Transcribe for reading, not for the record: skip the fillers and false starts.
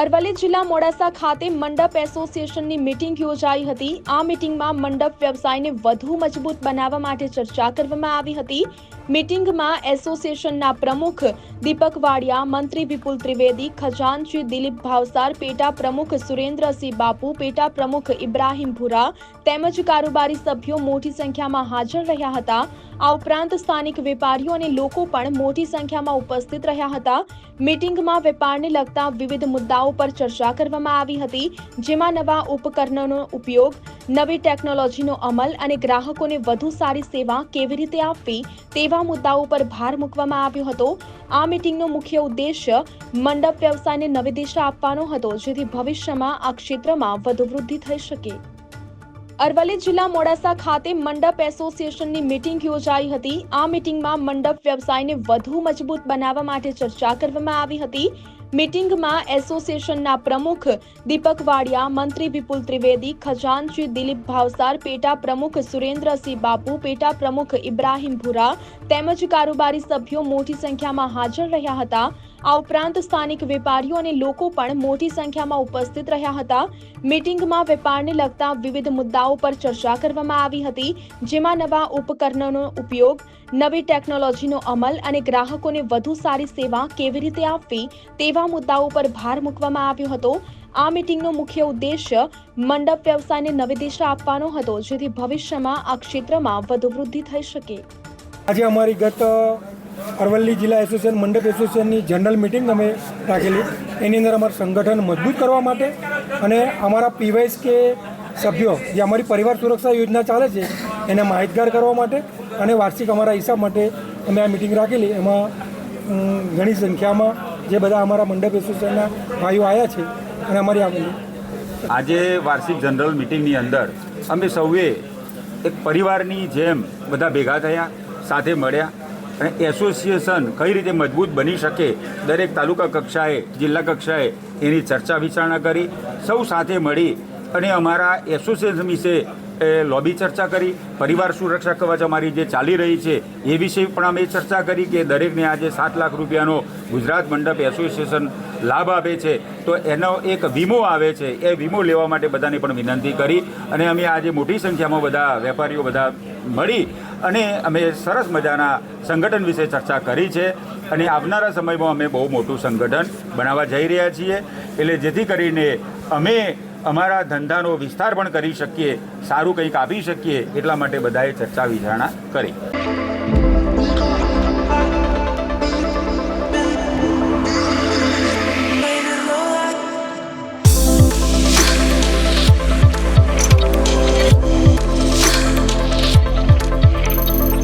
અરવલ્લી જિલ્લા મોડાસા ખાતે મંડપ એસોસિએશનની મીટિંગ યોજાઈ હતી। આ મીટિંગમાં મંડપ વ્યવસાયને વધુ મજબૂત બનાવવા માટે ચર્ચા કરવામાં આવી હતી। મીટિંગમાં એસોસિએશનના પ્રમુખ દીપક વાડિયા, મંત્રી વિપુલ ત્રિવેદી, ખજાનચી દિલીપ ભાવસાર, પેટા પ્રમુખ સુરેન્દ્રસિંહ બાપુ, પેટા પ્રમુખ ઇબ્રાહીમ ભુરા તેમજ કારોબારી સભ્યો મોટી સંખ્યામાં હાજર રહ્યા હતા। આ ઉપરાંત સ્થાનિક વેપારીઓ અને લોકો પણ મોટી સંખ્યામાં ઉપસ્થિત રહ્યા હતા। મીટિંગમાં વેપારને લગતા વિવિધ મુદ્દાઓ પર ચર્ચા કરવામાં આવી હતી, જેમાં નવા ઉપકરણોનો ઉપયોગ, નવી ટેકનોલોજીનો અમલ અને ગ્રાહકોને વધુ સારી સેવા કેવી રીતે આપવી તેવા મુદ્દાઓ પર ભાર મૂકવામાં આવ્યો હતો। આ મીટિંગનો મુખ્ય ઉદ્દેશ્ય મંડપ વ્યવસાયને નવી દિશા આપવાનો હતો, જેથી ભવિષ્યમાં આ ક્ષેત્રમાં વધુ વૃદ્ધિ થઈ શકે। અરવલ્લી જિલ્લા મોડાસા ખાતે મંડપ એસોસિએશનની મીટિંગ યોજાઈ હતી। આ મીટિંગમાં મંડપ વ્યવસાયને વધુ મજબૂત બનાવવા માટે ચર્ચા કરવામાં આવી હતી। મીટિંગમાં એસોસિએશનના પ્રમુખ દીપક વાડિયા, મંત્રી વિપુલ ત્રિવેદી, ખજાનચી દિલીપ ભાવસાર, પેટા પ્રમુખ સુરેન્દ્રસિંહ બાપુ, પેટા પ્રમુખ ઇબ્રાહીમ ભુરા તેમજ કારોબારી સભ્યો મોટી સંખ્યામાં હાજર રહ્યા હતા। આ ઉપરાંત સ્થાનિક વેપારીઓ અને લોકો પણ મોટી સંખ્યામાં ઉપસ્થિત રહ્યા હતા। મીટિંગમાં વેપારને લગતા વિવિધ મુદ્દાઓ પર ચર્ચા કરવામાં આવી હતી, જેમાં નવા ઉપકરણોનો ઉપયોગ, નવી ટેકનોલોજીનો અમલ અને ગ્રાહકોને વધુ સારી સેવા કેવી રીતે આપવી તેવા મુદ્દાઓ પર ભાર મૂકવામાં આવ્યો હતો। આ મીટિંગનો મુખ્ય ઉદ્દેશ્ય મંડપ વ્યવસાયને નવી દિશા આપવાનો હતો, જેથી ભવિષ્યમાં આ ક્ષેત્રમાં વધુ વૃદ્ધિ થઈ શકે। આજે અમારી ગત અરવલ્લી જિલ્લા એસોસિએશન મંડપ એસોસિએશનની જનરલ મિટિંગ અમે રાખેલી। એની અંદર અમારું સંગઠન મજબૂત કરવા માટે અને અમારા પીવાયસ કે સભ્યો જે અમારી પરિવાર સુરક્ષા યોજના ચાલે છે એને માહિતગાર કરવા માટે અને વાર્ષિક અમારા હિસાબ માટે અમે આ મિટિંગ રાખેલી। એમાં ઘણી સંખ્યામાં જે બધા અમારા મંડપ એસોસિએશનના ભાઈઓ આવ્યા છે અને અમારી આવેલી આજે વાર્ષિક જનરલ મિટિંગની અંદર અમે સૌએ એક પરિવારની જેમ બધા ભેગા થયા, સાથે મળ્યા અને એસોસિએશન કઈ રીતે મજબૂત બની શકે દરેક તાલુકા કક્ષાએ, જિલ્લા કક્ષાએ એની ચર્ચા વિચારણા કરી। સૌ સાથે મળી અને અમારા એસોસિએશન વિશે લોબી ચર્ચા કરી, પરિવાર સુરક્ષા કવચ અમારી જે ચાલી રહી છે એ વિશે પણ અમે ચર્ચા કરી કે દરેકને આજે 7 લાખ રૂપિયાનો ગુજરાત મંડપ એસોસિએશન લાભ આપે છે, તો એનો એક વીમો આવે છે, એ વીમો લેવા માટે બધાને પણ વિનંતી કરી અને અમે આજે મોટી સંખ્યામાં બધા વેપારીઓ બધા મળી અને અમે સરસ મજાના સંગઠન વિશે ચર્ચા કરી છે અને આવનારા સમયમાં અમે બહુ મોટું સંગઠન બનાવવા જઈ રહ્યા છીએ, એટલે જેથી કરીને અમે અમારા ધંધાનો વિસ્તાર પણ કરી શકીએ, સારું કંઈક આપી શકીએ, એટલા માટે બધાએ ચર્ચા વિચારણા કરી।